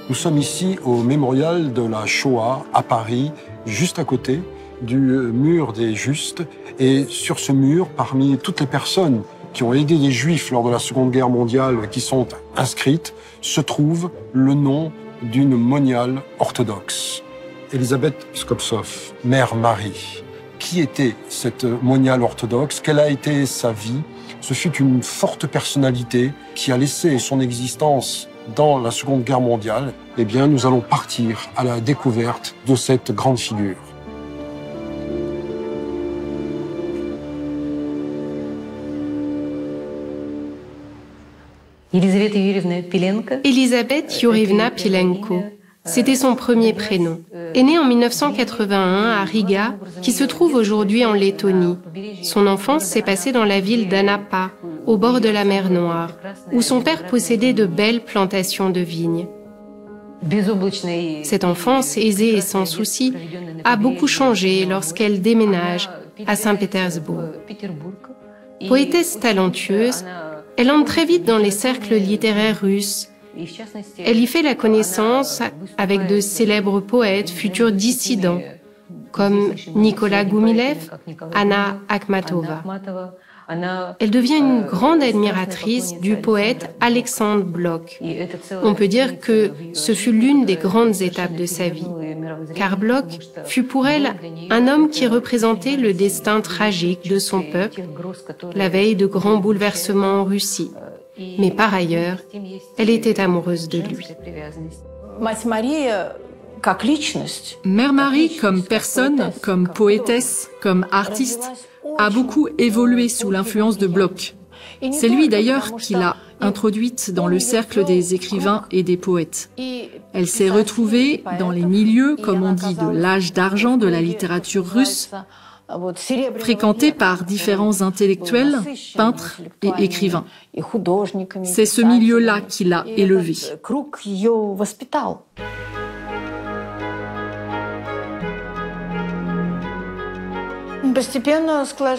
Nous sommes ici au mémorial de la Shoah à Paris, juste à côté du mur des Justes. Et sur ce mur, parmi toutes les personnes qui ont aidé les Juifs lors de la Seconde Guerre mondiale, qui sont inscrites, se trouve le nom d'une moniale orthodoxe. Elisabeth Skoptsov, Mère Marie. Qui était cette moniale orthodoxe? Quelle a été sa vie? Ce fut une forte personnalité qui a laissé son existence dans la Seconde Guerre mondiale. Eh bien, nous allons partir à la découverte de cette grande figure. Elisabeth Yurevna Pilenko. C'était son premier prénom. Elle est née en 1981 à Riga, qui se trouve aujourd'hui en Lettonie. Son enfance s'est passée dans la ville d'Anapa, au bord de la mer Noire, où son père possédait de belles plantations de vignes. Cette enfance aisée et sans souci a beaucoup changé lorsqu'elle déménage à Saint-Pétersbourg. Poétesse talentueuse, elle entre très vite dans les cercles littéraires russes. Elle y fait la connaissance avec de célèbres poètes futurs dissidents, comme Nicolas Goumilev, Anna Akhmatova. Elle devient une grande admiratrice du poète Alexandre Blok. On peut dire que ce fut l'une des grandes étapes de sa vie, car Blok fut pour elle un homme qui représentait le destin tragique de son peuple, la veille de grands bouleversements en Russie. Mais par ailleurs, elle était amoureuse de lui. Mère Marie, comme personne, comme poétesse, comme artiste, a beaucoup évolué sous l'influence de Blok. C'est lui d'ailleurs qui l'a introduite dans le cercle des écrivains et des poètes. Elle s'est retrouvée dans les milieux, comme on dit, de l'âge d'argent de la littérature russe, fréquentée par différents intellectuels, peintres et écrivains. C'est ce milieu-là qui l'a élevée.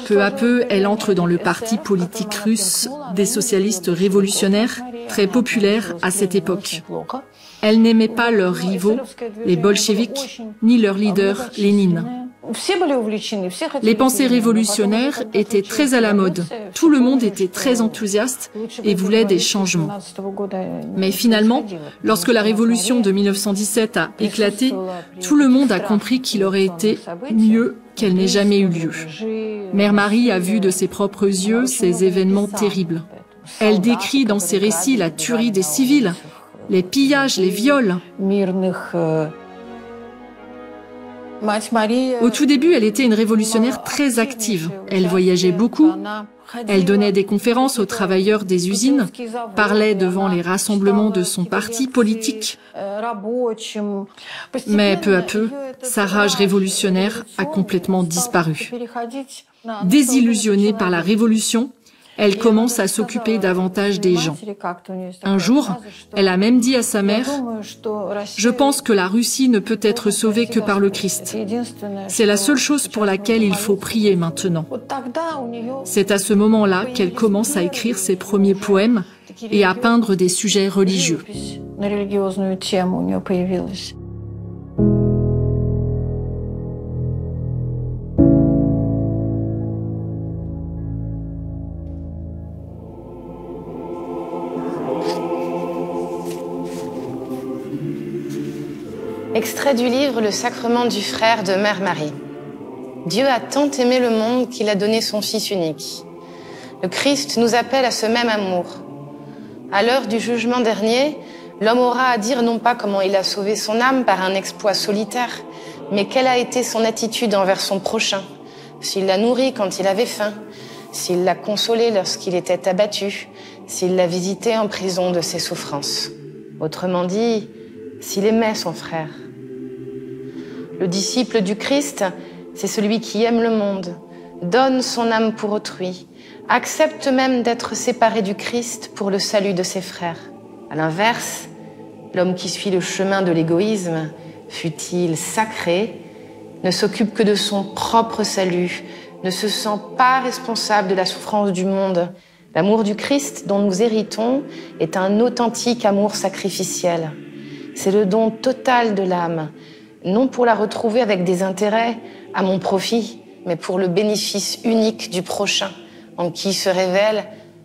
Peu à peu, elle entre dans le parti politique russe des socialistes révolutionnaires, très populaire à cette époque. Elle n'aimait pas leurs rivaux, les bolcheviks, ni leur leader, Lénine. Les pensées révolutionnaires étaient très à la mode. Tout le monde était très enthousiaste et voulait des changements. Mais finalement, lorsque la révolution de 1917 a éclaté, tout le monde a compris qu'il aurait été mieux qu'elle n'ait jamais eu lieu. Mère Marie a vu de ses propres yeux ces événements terribles. Elle décrit dans ses récits la tuerie des civils, les pillages, les viols. Au tout début, elle était une révolutionnaire très active. Elle voyageait beaucoup. Elle donnait des conférences aux travailleurs des usines, parlait devant les rassemblements de son parti politique. Mais peu à peu, sa rage révolutionnaire a complètement disparu. Désillusionnée par la révolution, elle commence à s'occuper davantage des gens. Un jour, elle a même dit à sa mère « Je pense que la Russie ne peut être sauvée que par le Christ. C'est la seule chose pour laquelle il faut prier maintenant. » C'est à ce moment-là qu'elle commence à écrire ses premiers poèmes et à peindre des sujets religieux. Extrait du livre Le sacrement du frère de Mère Marie. Dieu a tant aimé le monde qu'il a donné son Fils unique. Le Christ nous appelle à ce même amour. À l'heure du jugement dernier, l'homme aura à dire non pas comment il a sauvé son âme par un exploit solitaire, mais quelle a été son attitude envers son prochain, s'il l'a nourri quand il avait faim, s'il l'a consolé lorsqu'il était abattu, s'il l'a visité en prison de ses souffrances. Autrement dit, s'il aimait son frère. Le disciple du Christ, c'est celui qui aime le monde, donne son âme pour autrui, accepte même d'être séparé du Christ pour le salut de ses frères. À l'inverse, l'homme qui suit le chemin de l'égoïsme, fût-il sacré, ne s'occupe que de son propre salut, ne se sent pas responsable de la souffrance du monde. L'amour du Christ dont nous héritons est un authentique amour sacrificiel. C'est le don total de l'âme, non pour la retrouver avec des intérêts à mon profit, mais pour le bénéfice unique du prochain, en qui se révèle,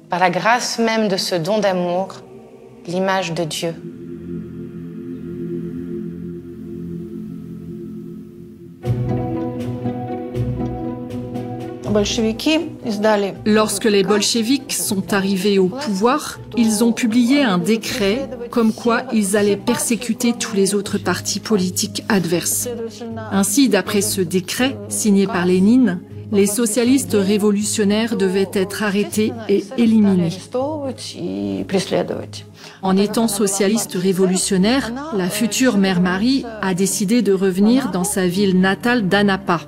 par la grâce même de ce don d'amour, l'image de Dieu. Lorsque les bolcheviks sont arrivés au pouvoir, ils ont publié un décret comme quoi ils allaient persécuter tous les autres partis politiques adverses. Ainsi, d'après ce décret, signé par Lénine, les socialistes révolutionnaires devaient être arrêtés et éliminés. En étant socialiste révolutionnaire, la future mère Marie a décidé de revenir dans sa ville natale d'Anapa.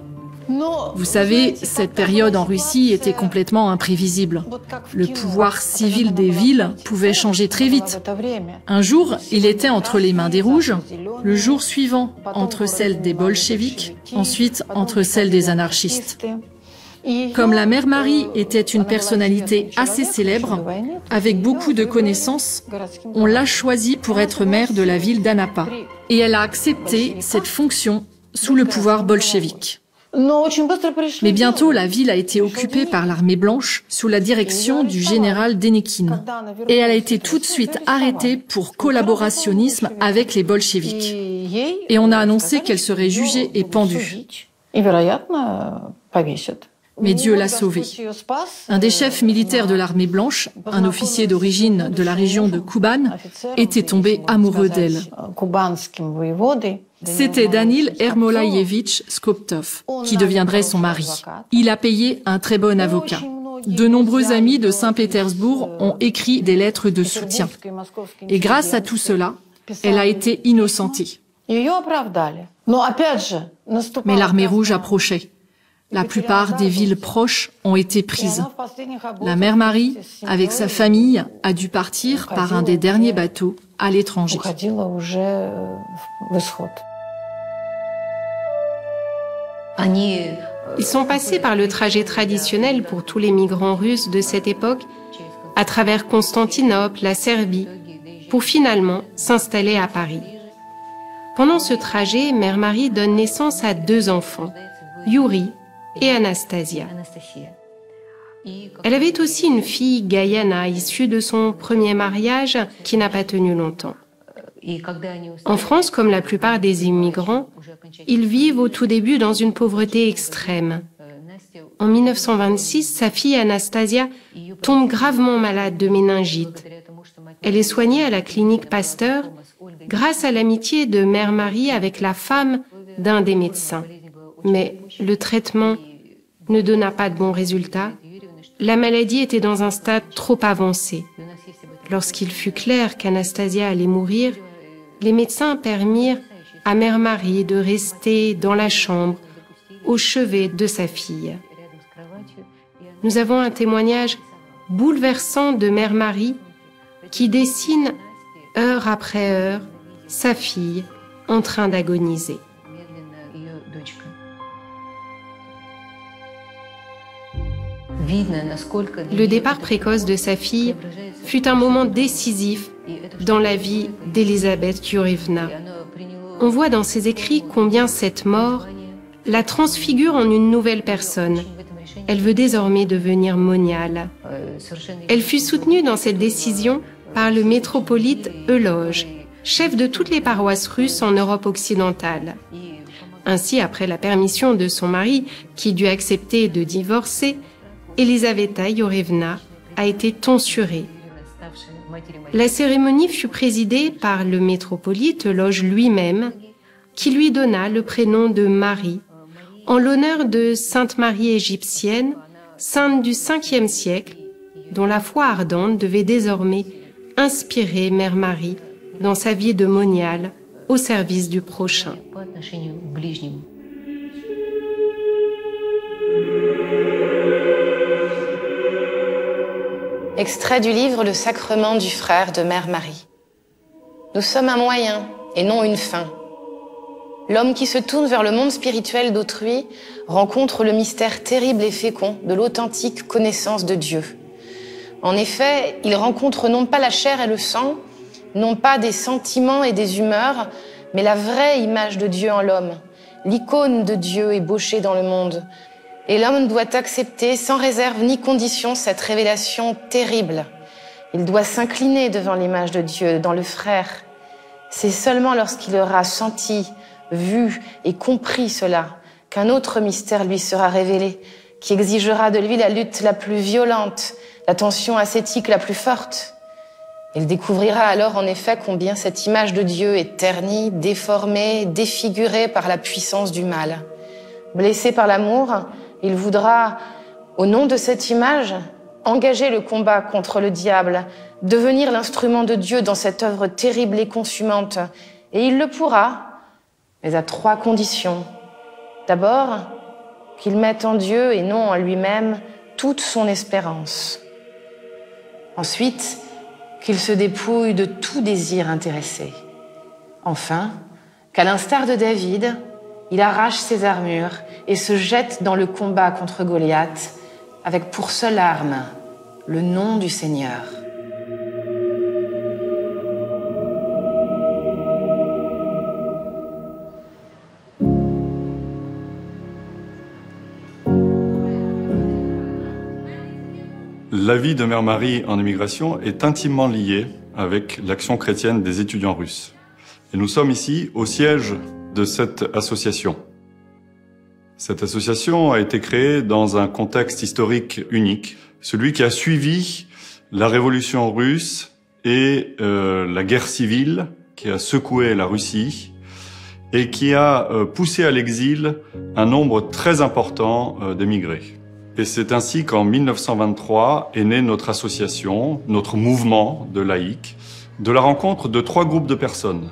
Vous savez, cette période en Russie était complètement imprévisible. Le pouvoir civil des villes pouvait changer très vite. Un jour, il était entre les mains des Rouges, le jour suivant, entre celles des bolcheviks, ensuite entre celles des anarchistes. Comme la mère Marie était une personnalité assez célèbre, avec beaucoup de connaissances, on l'a choisie pour être maire de la ville d'Anapa. Et elle a accepté cette fonction sous le pouvoir bolchevique. Mais bientôt, la ville a été occupée par l'armée blanche sous la direction du général Dénikine. Et elle a été tout de suite arrêtée pour collaborationnisme avec les bolcheviks. Et on a annoncé qu'elle serait jugée et pendue. Mais Dieu l'a sauvée. Un des chefs militaires de l'armée blanche, un officier d'origine de la région de Kuban, était tombé amoureux d'elle. C'était Danil Ermolaïevitch Skoptov, qui deviendrait son mari. Il a payé un très bon avocat. De nombreux amis de Saint-Pétersbourg ont écrit des lettres de soutien. Et grâce à tout cela, elle a été innocentée. Mais l'armée rouge approchait. La plupart des villes proches ont été prises. La mère Marie, avec sa famille, a dû partir par un des derniers bateaux à l'étranger. Ils sont passés par le trajet traditionnel pour tous les migrants russes de cette époque, à travers Constantinople, la Serbie, pour finalement s'installer à Paris. Pendant ce trajet, mère Marie donne naissance à 2 enfants, Yuri et Anastasia. Elle avait aussi une fille, Gayana, issue de son premier mariage qui n'a pas tenu longtemps. En France, comme la plupart des immigrants, ils vivent au tout début dans une pauvreté extrême. En 1926, sa fille Anastasia tombe gravement malade de méningite. Elle est soignée à la clinique Pasteur grâce à l'amitié de mère Marie avec la femme d'un des médecins. Mais le traitement ne donna pas de bons résultats. La maladie était dans un stade trop avancé. Lorsqu'il fut clair qu'Anastasia allait mourir, les médecins permirent à mère Marie de rester dans la chambre, au chevet de sa fille. Nous avons un témoignage bouleversant de mère Marie qui dessine, heure après heure, sa fille en train d'agoniser. Le départ précoce de sa fille fut un moment décisif dans la vie d'Elisabeth Yurievna. On voit dans ses écrits combien cette mort la transfigure en une nouvelle personne. Elle veut désormais devenir moniale. Elle fut soutenue dans cette décision par le métropolite Eloge, chef de toutes les paroisses russes en Europe occidentale. Ainsi, après la permission de son mari, qui dut accepter de divorcer, Elisaveta Yurievna a été tonsurée. La cérémonie fut présidée par le métropolite Eloge lui-même, qui lui donna le prénom de Marie, en l'honneur de Sainte Marie égyptienne, sainte du 5e siècle, dont la foi ardente devait désormais inspirer Mère Marie dans sa vie de moniale au service du prochain. Extrait du livre Le sacrement du frère de Mère Marie. Nous sommes un moyen et non une fin. L'homme qui se tourne vers le monde spirituel d'autrui rencontre le mystère terrible et fécond de l'authentique connaissance de Dieu. En effet, il rencontre non pas la chair et le sang, non pas des sentiments et des humeurs, mais la vraie image de Dieu en l'homme, l'icône de Dieu ébauchée dans le monde. Et l'homme doit accepter sans réserve ni condition cette révélation terrible. Il doit s'incliner devant l'image de Dieu, dans le frère. C'est seulement lorsqu'il aura senti, vu et compris cela qu'un autre mystère lui sera révélé, qui exigera de lui la lutte la plus violente, la tension ascétique la plus forte. Il découvrira alors en effet combien cette image de Dieu est ternie, déformée, défigurée par la puissance du mal. Blessé par l'amour, il voudra, au nom de cette image, engager le combat contre le diable, devenir l'instrument de Dieu dans cette œuvre terrible et consumante. Et il le pourra, mais à 3 conditions. D'abord, qu'il mette en Dieu et non en lui-même toute son espérance. Ensuite, qu'il se dépouille de tout désir intéressé. Enfin, qu'à l'instar de David, il arrache ses armures et se jette dans le combat contre Goliath, avec pour seule arme le nom du Seigneur. La vie de Mère Marie en émigration est intimement liée avec l'action chrétienne des étudiants russes. Et nous sommes ici au siège de cette association. Cette association a été créée dans un contexte historique unique, celui qui a suivi la révolution russe et la guerre civile qui a secoué la Russie et qui a poussé à l'exil un nombre très important d'émigrés. Et c'est ainsi qu'en 1923 est née notre association, notre mouvement de laïcs, de la rencontre de 3 groupes de personnes.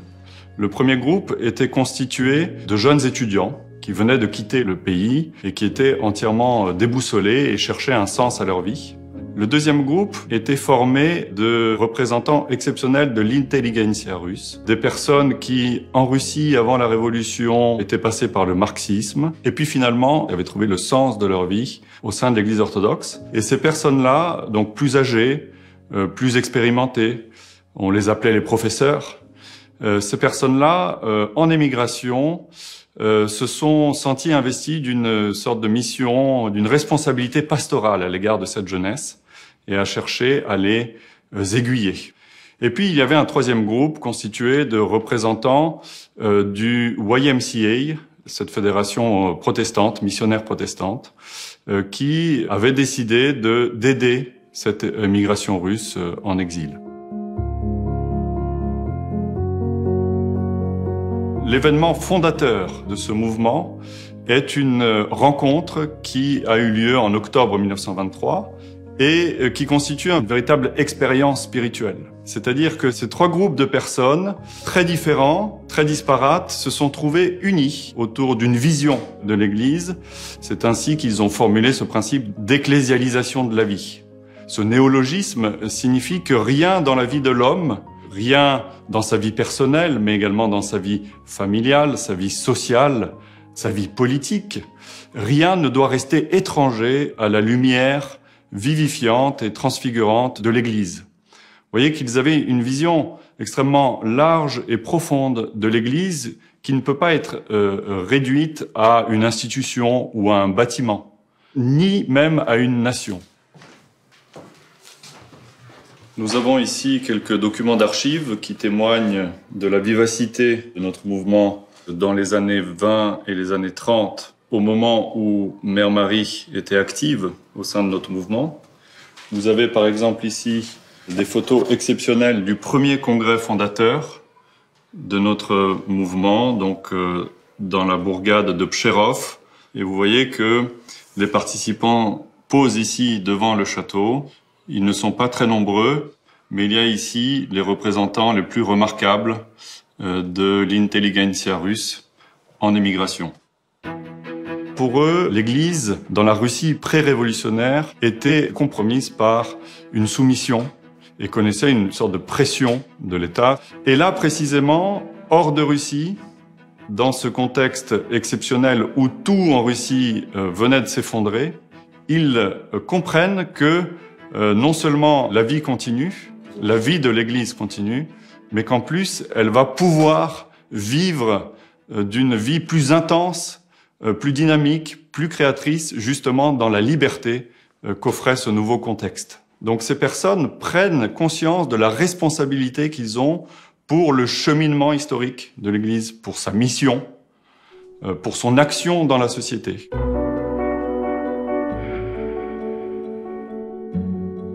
Le premier groupe était constitué de jeunes étudiants qui venaient de quitter le pays et qui étaient entièrement déboussolés et cherchaient un sens à leur vie. Le deuxième groupe était formé de représentants exceptionnels de l'intelligentsia russe, des personnes qui, en Russie, avant la Révolution, étaient passées par le marxisme, et puis finalement avaient trouvé le sens de leur vie au sein de l'Église orthodoxe. Et ces personnes-là, donc plus âgées, plus expérimentées, on les appelait les professeurs, ces personnes-là, en émigration, se sont senties investies d'une sorte de mission, d'une responsabilité pastorale à l'égard de cette jeunesse, et à chercher à les aiguiller. Et puis il y avait un troisième groupe constitué de représentants du YMCA, cette fédération protestante, missionnaire protestante, qui avait décidé d'aider cette émigration russe en exil. L'événement fondateur de ce mouvement est une rencontre qui a eu lieu en octobre 1923 et qui constitue une véritable expérience spirituelle. C'est-à-dire que ces 3 groupes de personnes, très différents, très disparates, se sont trouvés unis autour d'une vision de l'Église. C'est ainsi qu'ils ont formulé ce principe d'ecclésialisation de la vie. Ce néologisme signifie que rien dans la vie de l'homme, rien dans sa vie personnelle, mais également dans sa vie familiale, sa vie sociale, sa vie politique, rien ne doit rester étranger à la lumière vivifiante et transfigurante de l'Église. Vous voyez qu'ils avaient une vision extrêmement large et profonde de l'Église qui ne peut pas être réduite à une institution ou à un bâtiment, ni même à une nation. Nous avons ici quelques documents d'archives qui témoignent de la vivacité de notre mouvement dans les années 20 et les années 30, au moment où Mère Marie était active au sein de notre mouvement. Vous avez par exemple ici des photos exceptionnelles du premier congrès fondateur de notre mouvement, donc dans la bourgade de Pcherov. Et vous voyez que les participants posent ici devant le château. Ils ne sont pas très nombreux, mais il y a ici les représentants les plus remarquables de l'intelligentsia russe en émigration. Pour eux, l'Église, dans la Russie pré-révolutionnaire, était compromise par une soumission et connaissait une sorte de pression de l'État. Et là, précisément, hors de Russie, dans ce contexte exceptionnel où tout en Russie venait de s'effondrer, ils comprennent que non seulement la vie continue, la vie de l'Église continue, mais qu'en plus, elle va pouvoir vivre d'une vie plus intense, plus dynamique, plus créatrice, justement dans la liberté qu'offrait ce nouveau contexte. Donc ces personnes prennent conscience de la responsabilité qu'ils ont pour le cheminement historique de l'Église, pour sa mission, pour son action dans la société.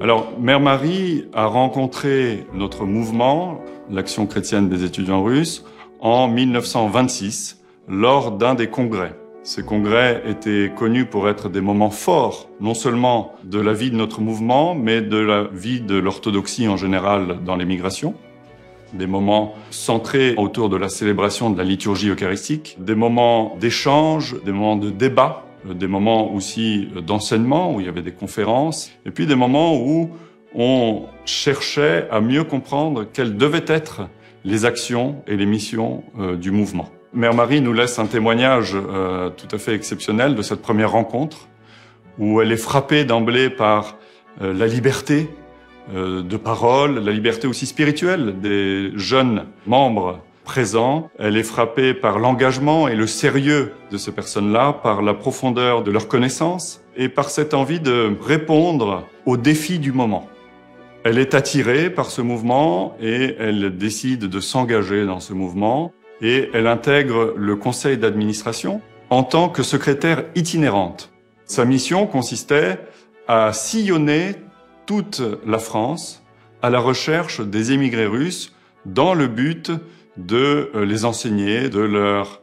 Alors, Mère Marie a rencontré notre mouvement, l'Action chrétienne des étudiants russes, en 1926, lors d'un des congrès. Ces congrès étaient connus pour être des moments forts, non seulement de la vie de notre mouvement, mais de la vie de l'orthodoxie en général dans l'émigration. Des moments centrés autour de la célébration de la liturgie eucharistique, des moments d'échange, des moments de débat, des moments aussi d'enseignement, où il y avait des conférences, et puis des moments où on cherchait à mieux comprendre quelles devaient être les actions et les missions du mouvement. Mère Marie nous laisse un témoignage tout à fait exceptionnel de cette première rencontre, où elle est frappée d'emblée par la liberté de parole, la liberté aussi spirituelle des jeunes membres présents. Elle est frappée par l'engagement et le sérieux de ces personnes-là, par la profondeur de leurs connaissances et par cette envie de répondre aux défis du moment. Elle est attirée par ce mouvement et elle décide de s'engager dans ce mouvement et elle intègre le conseil d'administration en tant que secrétaire itinérante. Sa mission consistait à sillonner toute la France à la recherche des émigrés russes dans le but de les enseigner, de leur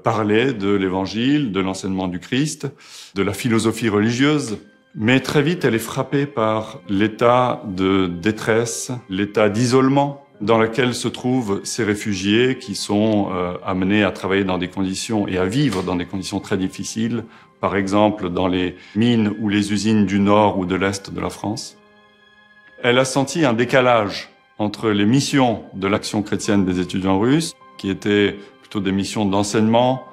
parler de l'Évangile, de l'enseignement du Christ, de la philosophie religieuse. Mais très vite, elle est frappée par l'état de détresse, l'état d'isolement dans lequel se trouvent ces réfugiés qui sont amenés à travailler dans des conditions et à vivre dans des conditions très difficiles, par exemple dans les mines ou les usines du nord ou de l'est de la France. Elle a senti un décalage entre les missions de l'Action chrétienne des étudiants russes, qui étaient plutôt des missions d'enseignement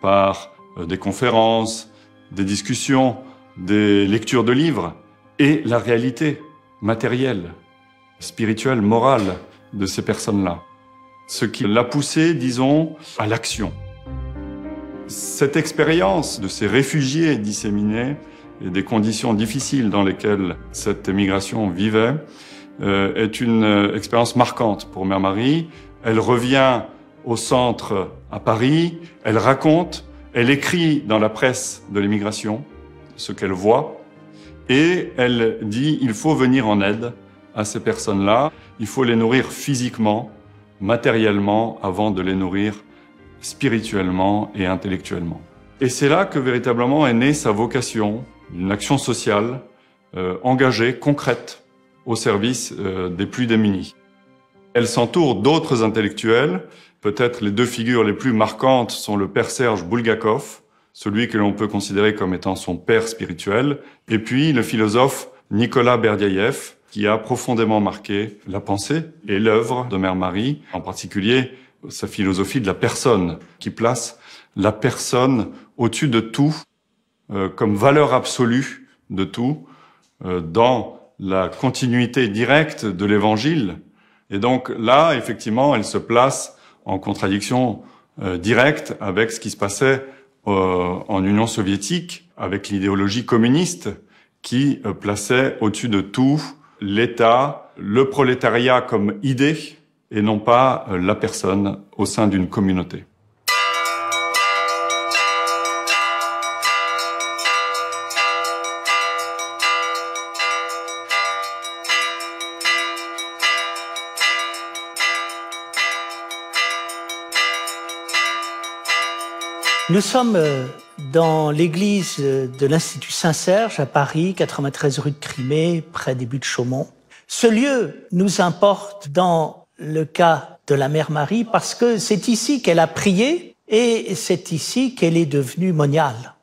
par des conférences, des discussions, des lectures de livres, et la réalité matérielle, spirituelle, morale de ces personnes-là. Ce qui l'a poussée, disons, à l'action. Cette expérience de ces réfugiés disséminés et des conditions difficiles dans lesquelles cette émigration vivait est une expérience marquante pour Mère Marie. Elle revient au centre à Paris, elle raconte, elle écrit dans la presse de l'émigration ce qu'elle voit et elle dit il faut venir en aide à ces personnes-là, il faut les nourrir physiquement, matériellement, avant de les nourrir spirituellement et intellectuellement. Et c'est là que véritablement est née sa vocation d'une action sociale engagée, concrète, au service des plus démunis. Elle s'entoure d'autres intellectuels. Peut-être les deux figures les plus marquantes sont le père Serge Bulgakov, celui que l'on peut considérer comme étant son père spirituel, et puis le philosophe Nicolas Berdyaev, qui a profondément marqué la pensée et l'œuvre de Mère Marie, en particulier sa philosophie de la personne, qui place la personne au-dessus de tout, comme valeur absolue de tout, dans la continuité directe de l'Évangile. Et donc là, effectivement, elle se place en contradiction directe avec ce qui se passait en Union soviétique, avec l'idéologie communiste qui plaçait au-dessus de tout l'État, le prolétariat comme idée, et non pas la personne au sein d'une communauté. Nous sommes dans l'église de l'Institut Saint-Serge à Paris, 93 rue de Crimée, près des Buttes de Chaumont. Ce lieu nous importe dans le cas de la Mère Marie parce que c'est ici qu'elle a prié et c'est ici qu'elle est devenue moniale.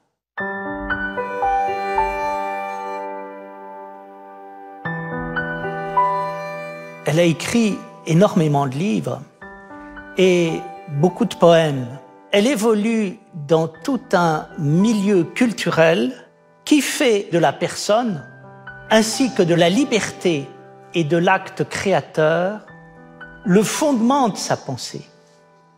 Elle a écrit énormément de livres et beaucoup de poèmes. Elle évolue dans tout un milieu culturel qui fait de la personne, ainsi que de la liberté et de l'acte créateur, le fondement de sa pensée.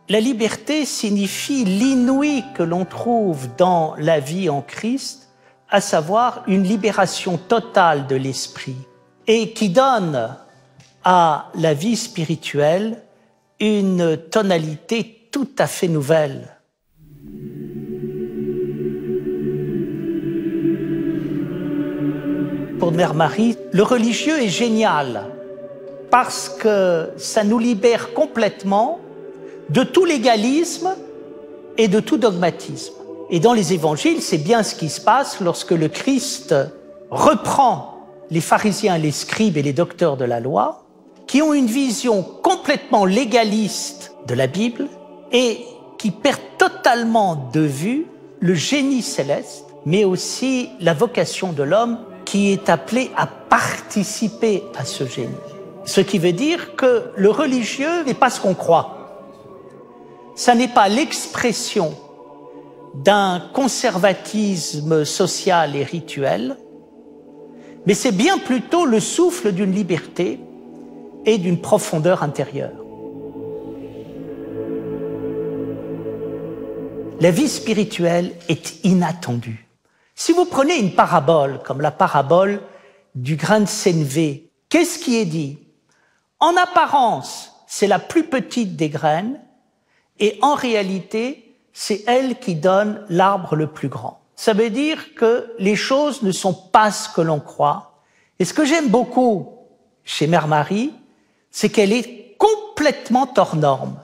La liberté signifie l'inouï que l'on trouve dans la vie en Christ, à savoir une libération totale de l'esprit, et qui donne à la vie spirituelle une tonalité tout à fait nouvelle. Pour Mère Marie, le religieux est génial parce que ça nous libère complètement de tout légalisme et de tout dogmatisme. Et dans les évangiles, c'est bien ce qui se passe lorsque le Christ reprend les pharisiens, les scribes et les docteurs de la loi, qui ont une vision complètement légaliste de la Bible et qui perdent totalement de vue le génie céleste, mais aussi la vocation de l'homme qui est appelé à participer à ce génie. Ce qui veut dire que le religieux n'est pas ce qu'on croit. Ça n'est pas l'expression d'un conservatisme social et rituel, mais c'est bien plutôt le souffle d'une liberté et d'une profondeur intérieure. La vie spirituelle est inattendue. Si vous prenez une parabole, comme la parabole du grain de sénévé, qu'est-ce qui est dit? En apparence, c'est la plus petite des graines, et en réalité, c'est elle qui donne l'arbre le plus grand. Ça veut dire que les choses ne sont pas ce que l'on croit. Et ce que j'aime beaucoup chez Mère Marie, c'est qu'elle est complètement hors norme.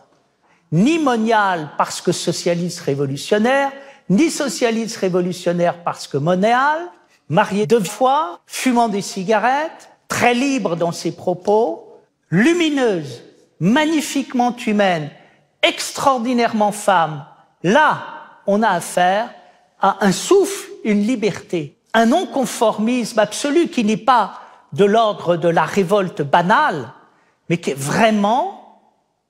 Ni moniale parce que socialiste révolutionnaire, ni socialiste révolutionnaire parce que monéale, mariée 2 fois, fumant des cigarettes, très libre dans ses propos, lumineuse, magnifiquement humaine, extraordinairement femme. Là, on a affaire à un souffle, une liberté, un non-conformisme absolu qui n'est pas de l'ordre de la révolte banale, mais qui est vraiment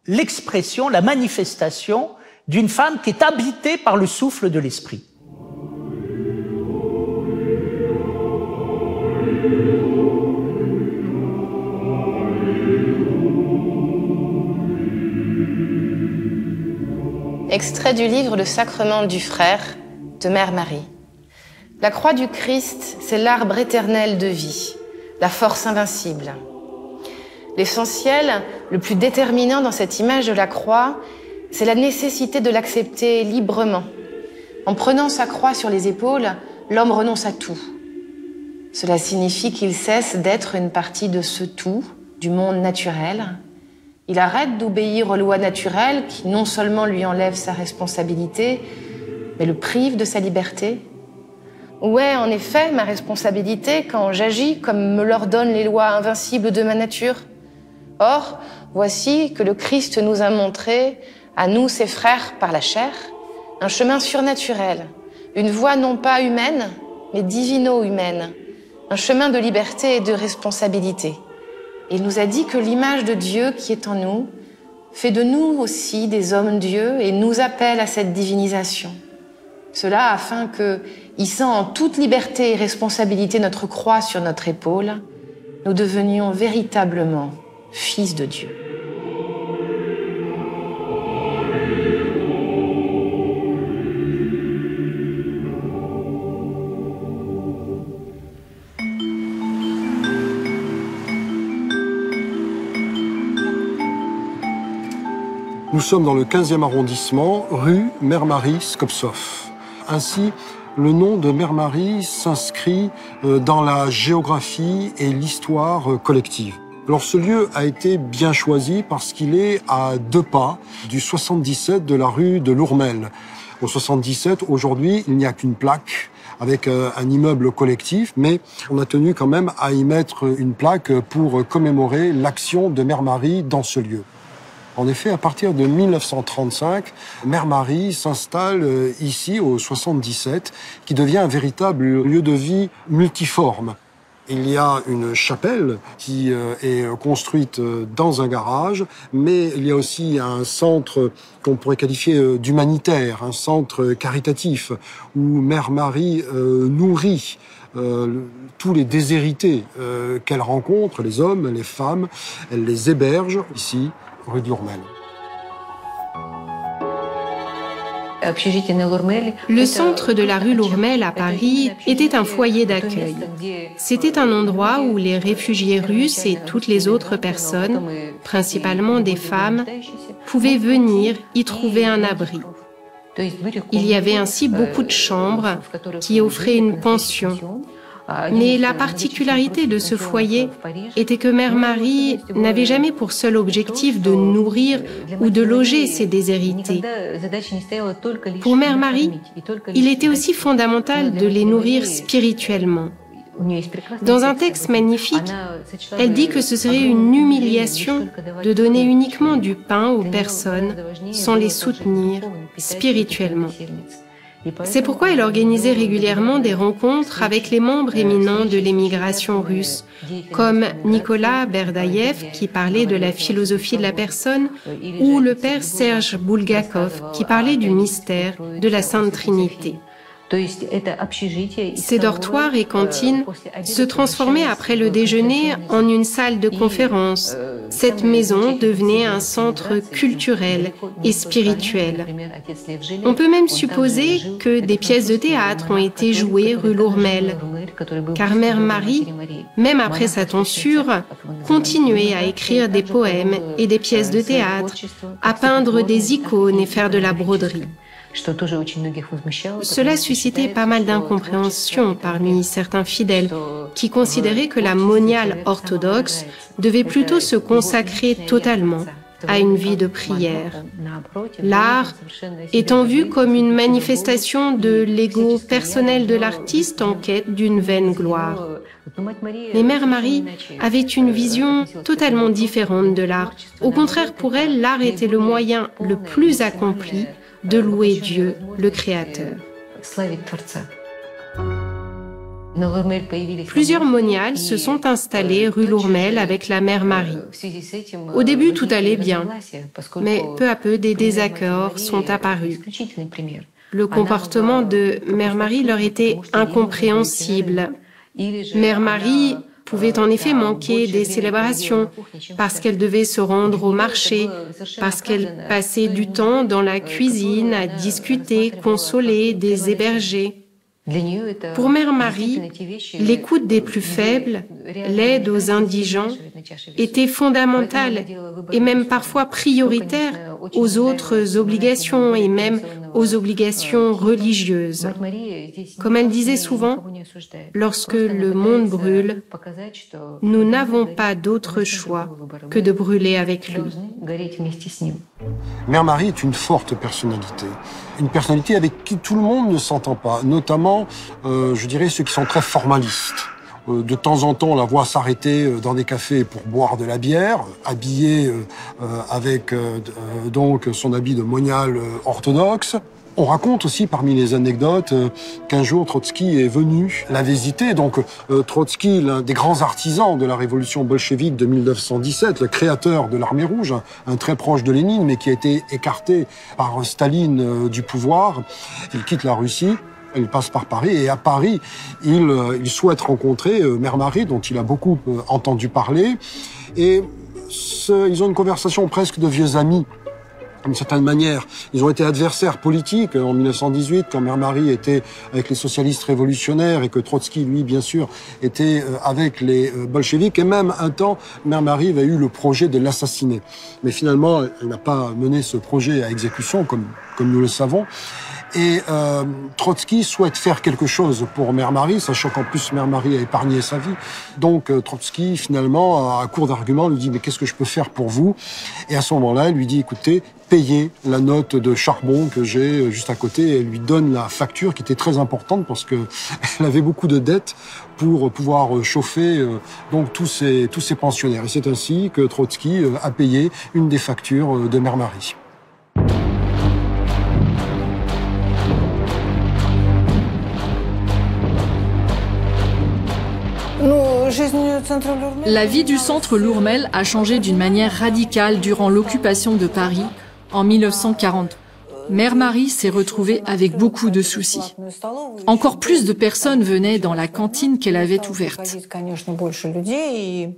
l'expression, la manifestation d'une femme qui est habitée par le souffle de l'esprit. Extrait du livre Le Sacrement du Frère de Mère Marie. La croix du Christ, c'est l'arbre éternel de vie, la force invincible. L'essentiel, le plus déterminant dans cette image de la croix, c'est la nécessité de l'accepter librement. En prenant sa croix sur les épaules, l'homme renonce à tout. Cela signifie qu'il cesse d'être une partie de ce tout, du monde naturel. Il arrête d'obéir aux lois naturelles qui non seulement lui enlèvent sa responsabilité, mais le privent de sa liberté. Où est en effet ma responsabilité quand j'agis comme me l'ordonnent les lois invincibles de ma nature? Or, voici que le Christ nous a montré, à nous ses frères par la chair, un chemin surnaturel, une voie non pas humaine, mais divino-humaine, un chemin de liberté et de responsabilité. Il nous a dit que l'image de Dieu qui est en nous fait de nous aussi des hommes-dieux et nous appelle à cette divinisation. Cela afin que, hissant en toute liberté et responsabilité notre croix sur notre épaule, nous devenions véritablement fils de Dieu. Nous sommes dans le 15e arrondissement, rue Mère Marie Skoptsov. Ainsi, le nom de Mère Marie s'inscrit dans la géographie et l'histoire collective. Alors ce lieu a été bien choisi parce qu'il est à 2 pas du 77 de la rue de Lourmel. Au 77, aujourd'hui, il n'y a qu'une plaque avec un immeuble collectif, mais on a tenu quand même à y mettre une plaque pour commémorer l'action de Mère Marie dans ce lieu. En effet, à partir de 1935, Mère Marie s'installe ici, au 77, qui devient un véritable lieu de vie multiforme. Il y a une chapelle qui est construite dans un garage, mais il y a aussi un centre qu'on pourrait qualifier d'humanitaire, un centre caritatif, où Mère Marie nourrit tous les déshérités qu'elle rencontre, les hommes, les femmes, elle les héberge ici, rue de l'Ourmel. Le centre de la rue Lourmel à Paris était un foyer d'accueil. C'était un endroit où les réfugiés russes et toutes les autres personnes, principalement des femmes, pouvaient venir y trouver un abri. Il y avait ainsi beaucoup de chambres qui offraient une pension. Mais la particularité de ce foyer était que Mère Marie n'avait jamais pour seul objectif de nourrir ou de loger ces déshérités. Pour Mère Marie, il était aussi fondamental de les nourrir spirituellement. Dans un texte magnifique, elle dit que ce serait une humiliation de donner uniquement du pain aux personnes sans les soutenir spirituellement. C'est pourquoi elle organisait régulièrement des rencontres avec les membres éminents de l'émigration russe, comme Nicolas Berdaïev, qui parlait de la philosophie de la personne, ou le père Serge Bulgakov, qui parlait du mystère de la Sainte Trinité. Ces dortoirs et cantines se transformaient après le déjeuner en une salle de conférence. Cette maison devenait un centre culturel et spirituel. On peut même supposer que des pièces de théâtre ont été jouées rue Lourmel, car Mère Marie, même après sa tonsure, continuait à écrire des poèmes et des pièces de théâtre, à peindre des icônes et faire de la broderie. Cela suscitait pas mal d'incompréhension parmi certains fidèles qui considéraient que la moniale orthodoxe devait plutôt se consacrer totalement à une vie de prière. L'art étant vu comme une manifestation de l'ego personnel de l'artiste en quête d'une vaine gloire. Mais Mère Marie avait une vision totalement différente de l'art. Au contraire, pour elle, l'art était le moyen le plus accompli de louer Dieu, le Créateur. Plusieurs moniales se sont installées rue Lourmel avec la Mère Marie. Au début, tout allait bien, mais peu à peu, des désaccords sont apparus. Le comportement de Mère Marie leur était incompréhensible. Mère Marie pouvait en effet manquer des célébrations parce qu'elle devait se rendre au marché, parce qu'elle passait du temps dans la cuisine à discuter, consoler des hébergés. Pour Mère Marie, l'écoute des plus faibles, l'aide aux indigents, était fondamentale et même parfois prioritaire aux autres obligations et même aux obligations religieuses. Comme elle disait souvent, lorsque le monde brûle, nous n'avons pas d'autre choix que de brûler avec lui. Mère Marie est une forte personnalité. Une personnalité avec qui tout le monde ne s'entend pas, notamment, je dirais, ceux qui sont très formalistes. De temps en temps, on la voit s'arrêter dans des cafés pour boire de la bière, habillée avec donc son habit de moniale orthodoxe. On raconte aussi parmi les anecdotes qu'un jour Trotsky est venu la visiter. Donc Trotsky, l'un des grands artisans de la révolution bolchevique de 1917, le créateur de l'armée rouge, un très proche de Lénine, mais qui a été écarté par Staline du pouvoir. Il quitte la Russie. Il passe par Paris et à Paris, il souhaite rencontrer Mère Marie, dont il a beaucoup entendu parler. Et ils ont une conversation presque de vieux amis. D'une certaine manière, ils ont été adversaires politiques en 1918, quand Mère Marie était avec les socialistes révolutionnaires et que Trotsky, lui, bien sûr, était avec les bolcheviks. Et même un temps, Mère Marie avait eu le projet de l'assassiner. Mais finalement, elle n'a pas mené ce projet à exécution, comme nous le savons. Et Trotsky souhaite faire quelque chose pour Mère Marie, sachant qu'en plus Mère Marie a épargné sa vie. Donc Trotsky, finalement, à court d'arguments, lui dit « Mais qu'est-ce que je peux faire pour vous ?» Et à ce moment-là, il lui dit « Écoutez, payez la note de charbon que j'ai juste à côté. » Et elle lui donne la facture qui était très importante parce qu'elle avait beaucoup de dettes pour pouvoir chauffer donc tous ces pensionnaires. Et c'est ainsi que Trotsky a payé une des factures de Mère Marie. La vie du centre Lourmel a changé d'une manière radicale durant l'occupation de Paris en 1940. Mère Marie s'est retrouvée avec beaucoup de soucis. Encore plus de personnes venaient dans la cantine qu'elle avait ouverte.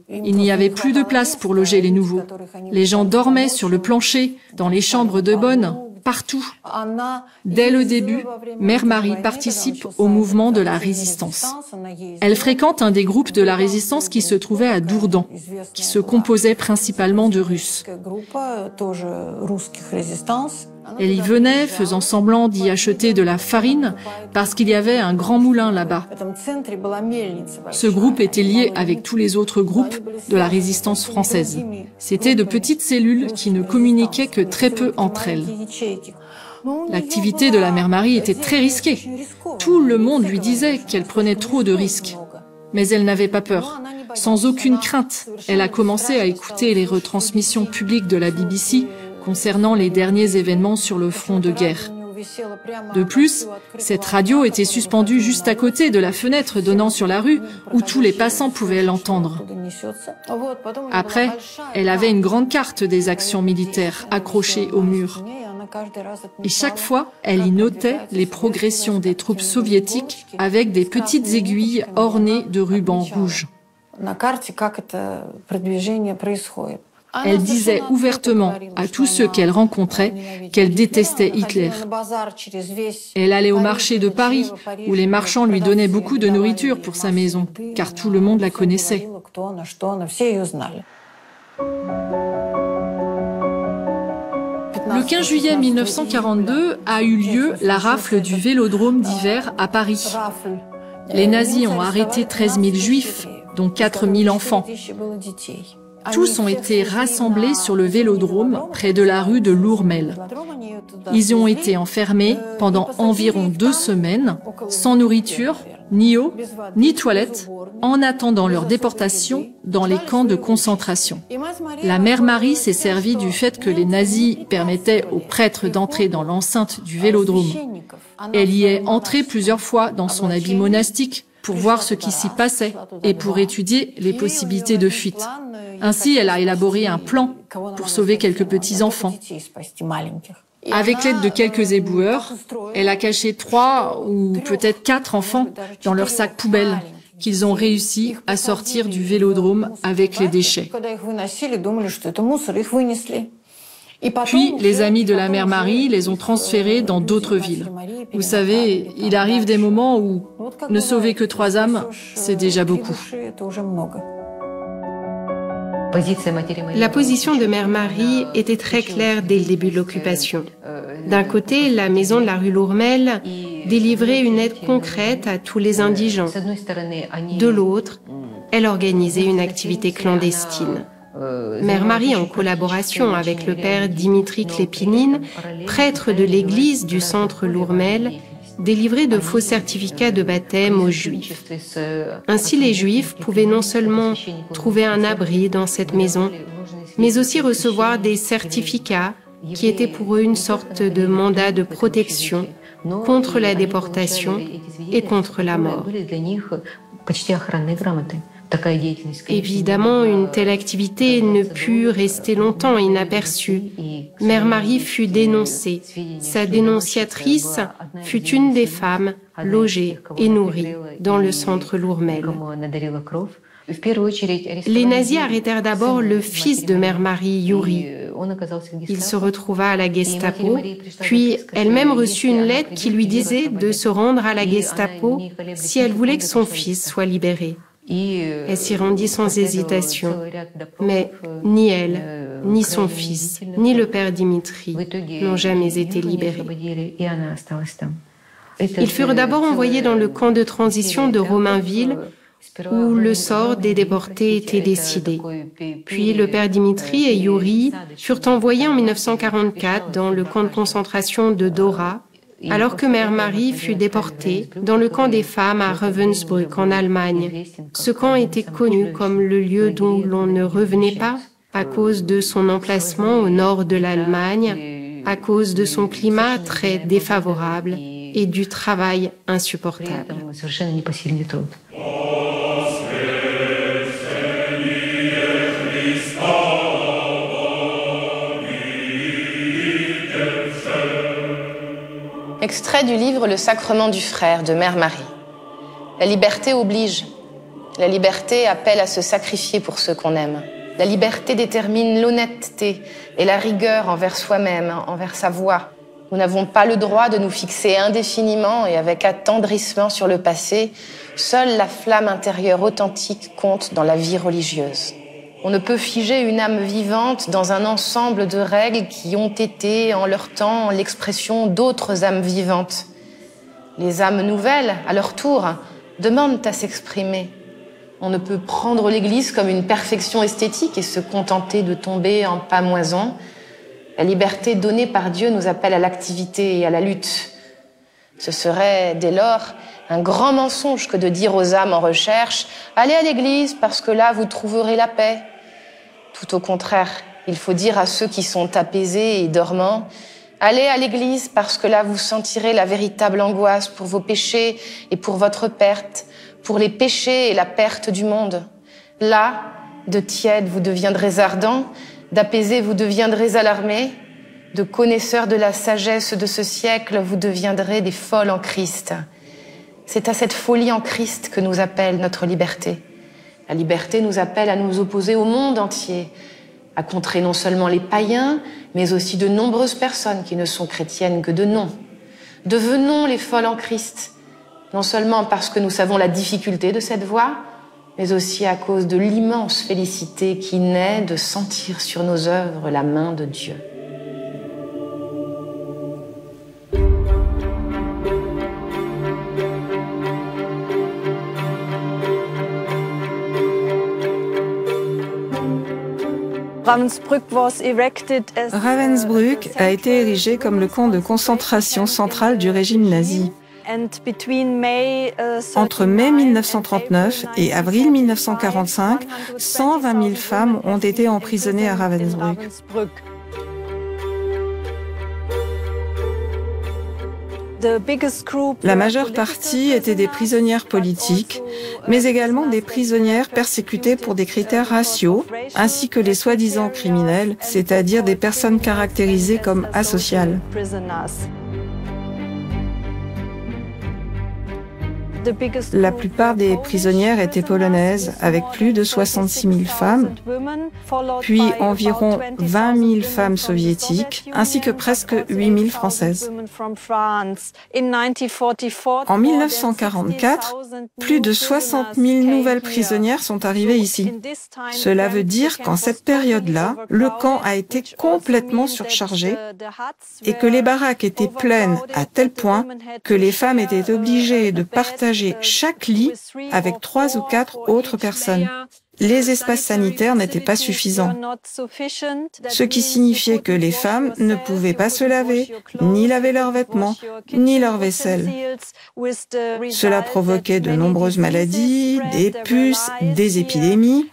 Il n'y avait plus de place pour loger les nouveaux. Les gens dormaient sur le plancher, dans les chambres de bonne, partout. Dès le début, Mère Marie participe au mouvement de la résistance. Elle fréquente un des groupes de la résistance qui se trouvait à Dourdan, qui se composait principalement de Russes. Elle y venait, faisant semblant d'y acheter de la farine, parce qu'il y avait un grand moulin là-bas. Ce groupe était lié avec tous les autres groupes de la résistance française. C'étaient de petites cellules qui ne communiquaient que très peu entre elles. L'activité de la Mère Marie était très risquée. Tout le monde lui disait qu'elle prenait trop de risques. Mais elle n'avait pas peur. Sans aucune crainte, elle a commencé à écouter les retransmissions publiques de la BBC concernant les derniers événements sur le front de guerre. De plus, cette radio était suspendue juste à côté de la fenêtre donnant sur la rue où tous les passants pouvaient l'entendre. Après, elle avait une grande carte des actions militaires accrochée au mur. Et chaque fois, elle y notait les progressions des troupes soviétiques avec des petites aiguilles ornées de rubans rouges. Elle disait ouvertement à tous ceux qu'elle rencontrait qu'elle détestait Hitler. Elle allait au marché de Paris, où les marchands lui donnaient beaucoup de nourriture pour sa maison, car tout le monde la connaissait. Le 15 juillet 1942 a eu lieu la rafle du Vélodrome d'hiver à Paris. Les nazis ont arrêté 13 000 juifs, dont 4 000 enfants. Tous ont été rassemblés sur le Vélodrome, près de la rue de Lourmel. Ils y ont été enfermés pendant environ 2 semaines, sans nourriture, ni eau, ni toilette, en attendant leur déportation dans les camps de concentration. La Mère Marie s'est servie du fait que les nazis permettaient aux prêtres d'entrer dans l'enceinte du Vélodrome. Elle y est entrée plusieurs fois dans son habit monastique pour voir ce qui s'y passait et pour étudier les possibilités de fuite. Ainsi, elle a élaboré un plan pour sauver quelques petits-enfants. Avec l'aide de quelques éboueurs, elle a caché 3 ou peut-être 4 enfants dans leur sac poubelle qu'ils ont réussi à sortir du Vélodrome avec les déchets. Puis, les amis de la Mère Marie les ont transférés dans d'autres villes. Vous savez, il arrive des moments où ne sauver que 3 âmes, c'est déjà beaucoup. La position de Mère Marie était très claire dès le début de l'occupation. D'un côté, la maison de la rue Lourmel délivrait une aide concrète à tous les indigents. De l'autre, elle organisait une activité clandestine. Mère Marie, en collaboration avec le père Dimitri Klepinine, prêtre de l'église du centre Lourmel, délivrait de faux certificats de baptême aux Juifs. Ainsi, les Juifs pouvaient non seulement trouver un abri dans cette maison, mais aussi recevoir des certificats qui étaient pour eux une sorte de mandat de protection contre la déportation et contre la mort. Évidemment, une telle activité ne put rester longtemps inaperçue. Mère Marie fut dénoncée. Sa dénonciatrice fut une des femmes logées et nourries dans le centre Lourmel. Les nazis arrêtèrent d'abord le fils de Mère Marie, Yuri. Il se retrouva à la Gestapo, puis elle-même reçut une lettre qui lui disait de se rendre à la Gestapo si elle voulait que son fils soit libéré. Elle s'y rendit sans hésitation, mais ni elle, ni son fils, ni le père Dimitri n'ont jamais été libérés. Ils furent d'abord envoyés dans le camp de transition de Romainville, où le sort des déportés était décidé. Puis le père Dimitri et Yuri furent envoyés en 1944 dans le camp de concentration de Dora, alors que Mère Marie fut déportée dans le camp des femmes à Ravensbrück en Allemagne. Ce camp était connu comme le lieu d'où l'on ne revenait pas à cause de son emplacement au nord de l'Allemagne, à cause de son climat très défavorable et du travail insupportable. Extrait du livre Le Sacrement du Frère de Mère Marie. La liberté oblige. La liberté appelle à se sacrifier pour ceux qu'on aime. La liberté détermine l'honnêteté et la rigueur envers soi-même, envers sa voix. Nous n'avons pas le droit de nous fixer indéfiniment et avec attendrissement sur le passé. Seule la flamme intérieure authentique compte dans la vie religieuse. On ne peut figer une âme vivante dans un ensemble de règles qui ont été, en leur temps, l'expression d'autres âmes vivantes. Les âmes nouvelles, à leur tour, demandent à s'exprimer. On ne peut prendre l'Église comme une perfection esthétique et se contenter de tomber en pamoison. La liberté donnée par Dieu nous appelle à l'activité et à la lutte. Ce serait, dès lors, un grand mensonge que de dire aux âmes en recherche « Allez à l'Église parce que là, vous trouverez la paix ». Tout au contraire, il faut dire à ceux qui sont apaisés et dormants « Allez à l'Église parce que là, vous sentirez la véritable angoisse pour vos péchés et pour votre perte, pour les péchés et la perte du monde. Là, de tiède, vous deviendrez ardents, d'apaisés, vous deviendrez alarmés, de connaisseurs de la sagesse de ce siècle, vous deviendrez des folles en Christ. C'est à cette folie en Christ que nous appelle notre liberté. La liberté nous appelle à nous opposer au monde entier, à contrer non seulement les païens, mais aussi de nombreuses personnes qui ne sont chrétiennes que de nom. Devenons les folles en Christ, non seulement parce que nous savons la difficulté de cette voie, mais aussi à cause de l'immense félicité qui naît de sentir sur nos œuvres la main de Dieu. Ravensbrück a été érigé comme le camp de concentration central du régime nazi. Entre mai 1939 et avril 1945, 120 000 femmes ont été emprisonnées à Ravensbrück. La majeure partie étaient des prisonnières politiques, mais également des prisonnières persécutées pour des critères raciaux, ainsi que les soi-disant criminels, c'est-à-dire des personnes caractérisées comme asociales. La plupart des prisonnières étaient polonaises, avec plus de 66 000 femmes, puis environ 20 000 femmes soviétiques, ainsi que presque 8 000 françaises. En 1944, plus de 60 000 nouvelles prisonnières sont arrivées ici. Cela veut dire qu'en cette période-là, le camp a été complètement surchargé et que les baraques étaient pleines à tel point que les femmes étaient obligées de partager chaque lit avec 3 ou 4 autres personnes. Les espaces sanitaires n'étaient pas suffisants, ce qui signifiait que les femmes ne pouvaient pas se laver, ni laver leurs vêtements, ni leur vaisselle. Cela provoquait de nombreuses maladies, des puces, des épidémies.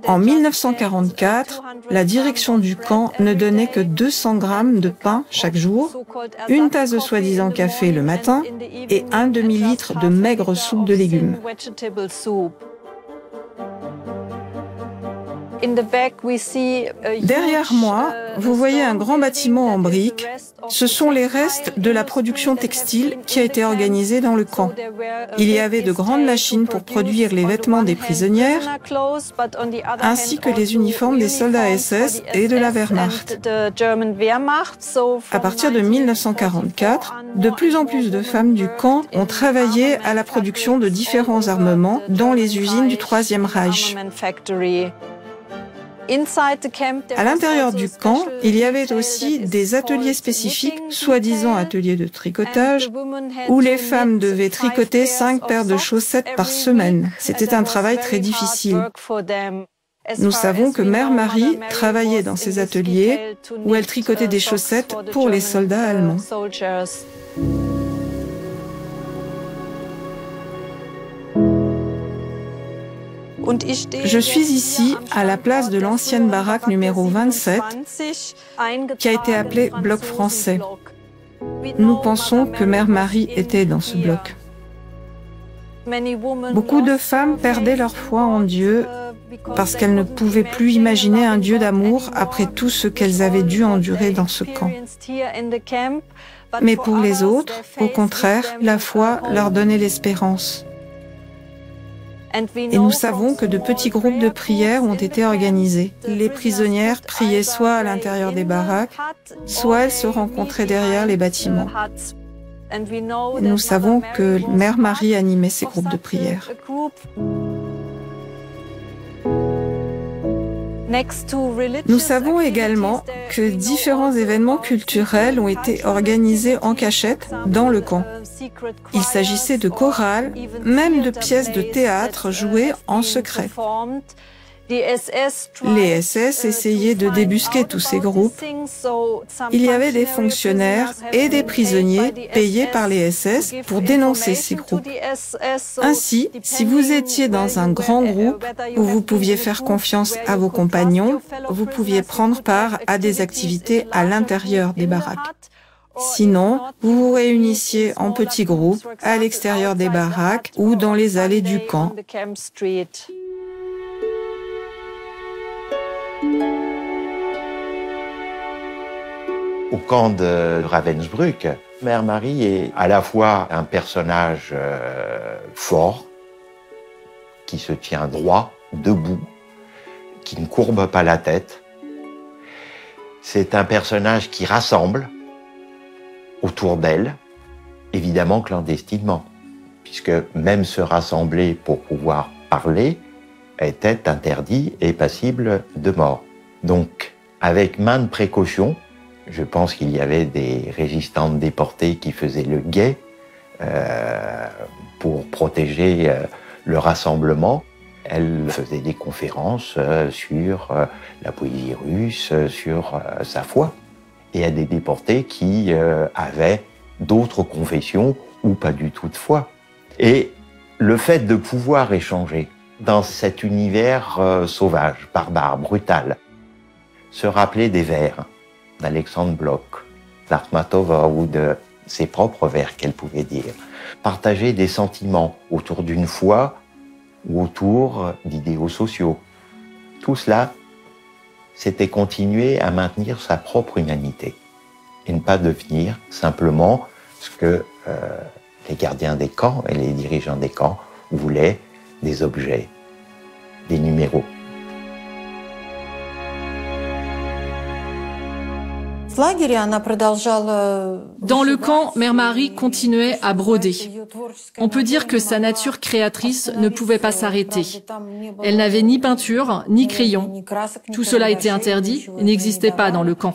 En 1944, la direction du camp ne donnait que 200 grammes de pain chaque jour, une tasse de soi-disant café le matin et un demi-litre de maigre soupe de légumes. Derrière moi, vous voyez un grand bâtiment en briques. Ce sont les restes de la production textile qui a été organisée dans le camp. Il y avait de grandes machines pour produire les vêtements des prisonnières, ainsi que les uniformes des soldats SS et de la Wehrmacht. À partir de 1944, de plus en plus de femmes du camp ont travaillé à la production de différents armements dans les usines du Troisième Reich. À l'intérieur du camp, il y avait aussi des ateliers spécifiques, soi-disant ateliers de tricotage, où les femmes devaient tricoter 5 paires de chaussettes par semaine. C'était un travail très difficile. Nous savons que Mère Marie travaillait dans ces ateliers où elle tricotait des chaussettes pour les soldats allemands. Je suis ici à la place de l'ancienne baraque numéro 27, qui a été appelée bloc français. Nous pensons que Mère Marie était dans ce bloc. Beaucoup de femmes perdaient leur foi en Dieu parce qu'elles ne pouvaient plus imaginer un Dieu d'amour après tout ce qu'elles avaient dû endurer dans ce camp. Mais pour les autres, au contraire, la foi leur donnait l'espérance. Et nous savons que de petits groupes de prière ont été organisés. Les prisonnières priaient soit à l'intérieur des baraques, soit elles se rencontraient derrière les bâtiments. Et nous savons que Mère Marie animait ces groupes de prière. Nous savons également que différents événements culturels ont été organisés en cachette dans le camp. Il s'agissait de chorales, même de pièces de théâtre jouées en secret. Les SS essayaient de débusquer tous ces groupes. Il y avait des fonctionnaires et des prisonniers payés par les SS pour dénoncer ces groupes. Ainsi, si vous étiez dans un grand groupe où vous pouviez faire confiance à vos compagnons, vous pouviez prendre part à des activités à l'intérieur des baraques. Sinon, vous vous réunissiez en petits groupes à l'extérieur des baraques ou dans les allées du camp. Au camp de Ravensbrück, Mère Marie est à la fois un personnage fort, qui se tient droit, debout, qui ne courbe pas la tête. C'est un personnage qui rassemble autour d'elle, évidemment clandestinement, puisque même se rassembler pour pouvoir parler était interdit et passible de mort. Donc, avec maintes précautions, je pense qu'il y avait des résistantes déportées qui faisaient le guet pour protéger le rassemblement. Elle faisait des conférences sur la poésie russe, sur sa foi. Et il y a des déportés qui avaient d'autres confessions ou pas du tout de foi. Et le fait de pouvoir échanger dans cet univers sauvage, barbare, brutal, se rappeler des vers d'Alexandre Bloch, d'Akhmatova ou de ses propres vers qu'elle pouvait dire. Partager des sentiments autour d'une foi ou autour d'idéaux sociaux. Tout cela, c'était continuer à maintenir sa propre humanité et ne pas devenir simplement ce que les gardiens des camps et les dirigeants des camps voulaient, des objets, des numéros. Dans le camp, Mère Marie continuait à broder. On peut dire que sa nature créatrice ne pouvait pas s'arrêter. Elle n'avait ni peinture, ni crayon. Tout cela était interdit et n'existait pas dans le camp.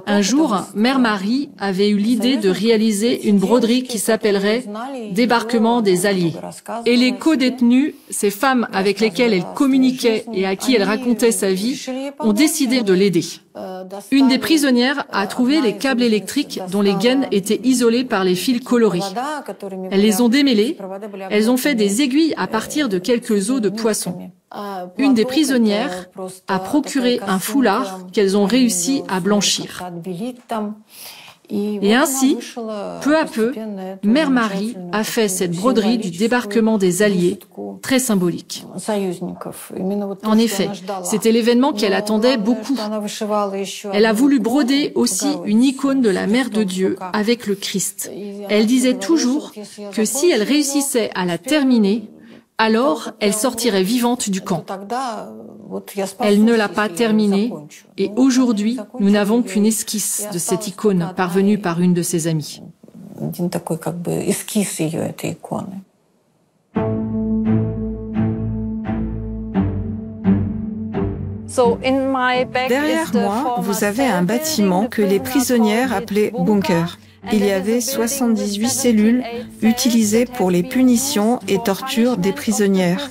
Un jour, Mère Marie avait eu l'idée de réaliser une broderie qui s'appellerait « Débarquement des Alliés ». Et les co-détenues, ces femmes avec lesquelles elle communiquait et à qui elle racontait sa vie, ont décidé de l'aider. Une des prisonnières a trouvé les câbles électriques dont les gaines étaient isolées par les fils colorés. Elles les ont démêlés, elles ont fait des aiguilles à partir de quelques os de poisson. Une des prisonnières a procuré un foulard qu'elles ont réussi à blanchir. Et ainsi, peu à peu, Mère Marie a fait cette broderie du débarquement des Alliés, très symbolique. En effet, c'était l'événement qu'elle attendait beaucoup. Elle a voulu broder aussi une icône de la Mère de Dieu avec le Christ. Elle disait toujours que si elle réussissait à la terminer, alors elle sortirait vivante du camp. Elle ne l'a pas terminée et aujourd'hui, nous n'avons qu'une esquisse de cette icône parvenue par une de ses amies. Derrière moi, vous avez un bâtiment que les prisonnières appelaient bunker. Il y avait 78 cellules utilisées pour les punitions et tortures des prisonnières.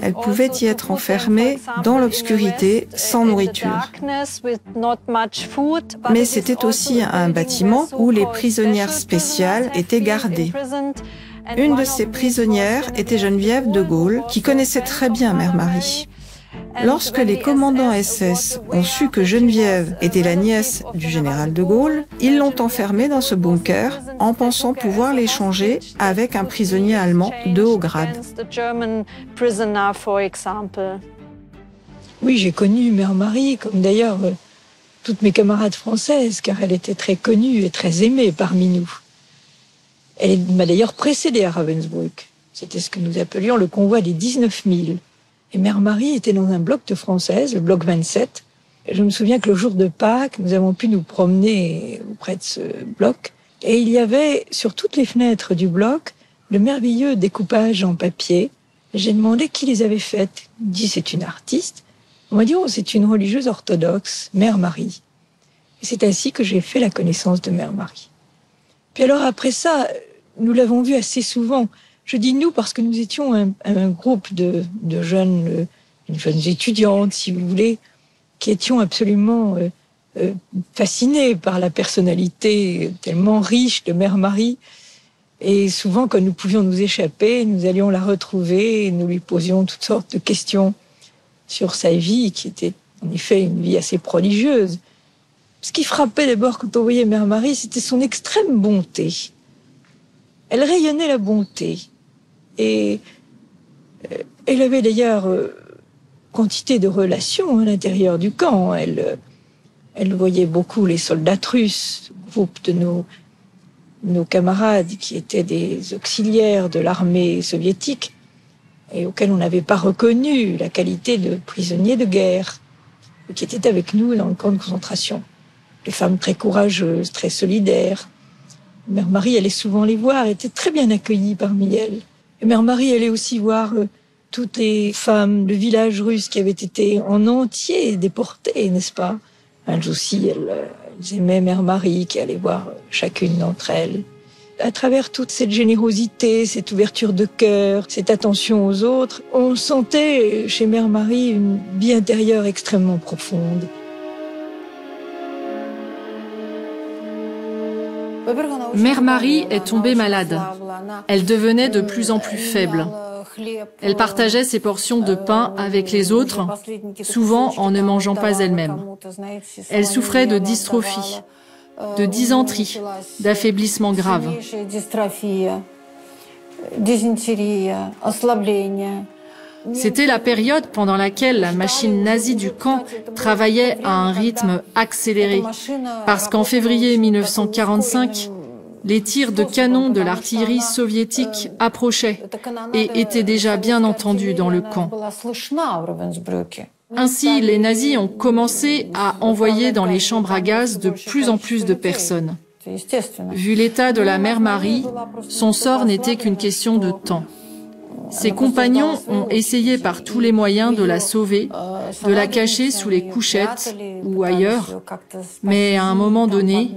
Elles pouvaient y être enfermées dans l'obscurité, sans nourriture. Mais c'était aussi un bâtiment où les prisonnières spéciales étaient gardées. Une de ces prisonnières était Geneviève de Gaulle, qui connaissait très bien Mère Marie. Lorsque les commandants SS ont su que Geneviève était la nièce du général de Gaulle, ils l'ont enfermée dans ce bunker en pensant pouvoir l'échanger avec un prisonnier allemand de haut grade. Oui, j'ai connu Mère Marie, comme d'ailleurs toutes mes camarades françaises, car elle était très connue et très aimée parmi nous. Elle m'a d'ailleurs précédée à Ravensbrück. C'était ce que nous appelions le convoi des 19 000. Et Mère Marie était dans un bloc de Françaises, le bloc 27. Et je me souviens que le jour de Pâques, nous avons pu nous promener auprès de ce bloc. Et il y avait, sur toutes les fenêtres du bloc, de merveilleux découpages en papier. J'ai demandé qui les avait faites. Il me dit, c'est une artiste. On m'a dit, oh, c'est une religieuse orthodoxe, Mère Marie. Et c'est ainsi que j'ai fait la connaissance de Mère Marie. Puis alors après ça, nous l'avons vue assez souvent. Je dis nous parce que nous étions un groupe de jeunes étudiantes, si vous voulez, qui étions absolument fascinés par la personnalité tellement riche de Mère Marie. Et souvent, quand nous pouvions nous échapper, nous allions la retrouver et nous lui posions toutes sortes de questions sur sa vie, qui était en effet une vie assez prodigieuse. Ce qui frappait d'abord quand on voyait Mère Marie, c'était son extrême bonté. Elle rayonnait la bonté. Et elle avait d'ailleurs quantité de relations à l'intérieur du camp. Elle voyait beaucoup les soldats russes, groupe de nos camarades qui étaient des auxiliaires de l'armée soviétique et auxquels on n'avait pas reconnu la qualité de prisonniers de guerre, qui étaient avec nous dans le camp de concentration. Des femmes très courageuses, très solidaires. Mère Marie allait souvent les voir, était très bien accueillie parmi elles. Et Mère Marie allait aussi voir toutes les femmes de villages russes qui avaient été en entier déportées, n'est-ce pas? Elles aussi, elles aimaient Mère Marie, qui allait voir chacune d'entre elles. À travers toute cette générosité, cette ouverture de cœur, cette attention aux autres, on sentait chez Mère Marie une vie intérieure extrêmement profonde. Mère Marie est tombée malade. Elle devenait de plus en plus faible. Elle partageait ses portions de pain avec les autres, souvent en ne mangeant pas elle-même. Elle souffrait de dystrophie, de dysenterie, d'affaiblissement grave. C'était la période pendant laquelle la machine nazie du camp travaillait à un rythme accéléré, parce qu'en février 1945, les tirs de canon de l'artillerie soviétique approchaient et étaient déjà bien entendus dans le camp. Ainsi, les nazis ont commencé à envoyer dans les chambres à gaz de plus en plus de personnes. Vu l'état de la Mère Marie, son sort n'était qu'une question de temps. Ses compagnons ont essayé par tous les moyens de la sauver, de la cacher sous les couchettes ou ailleurs, mais à un moment donné,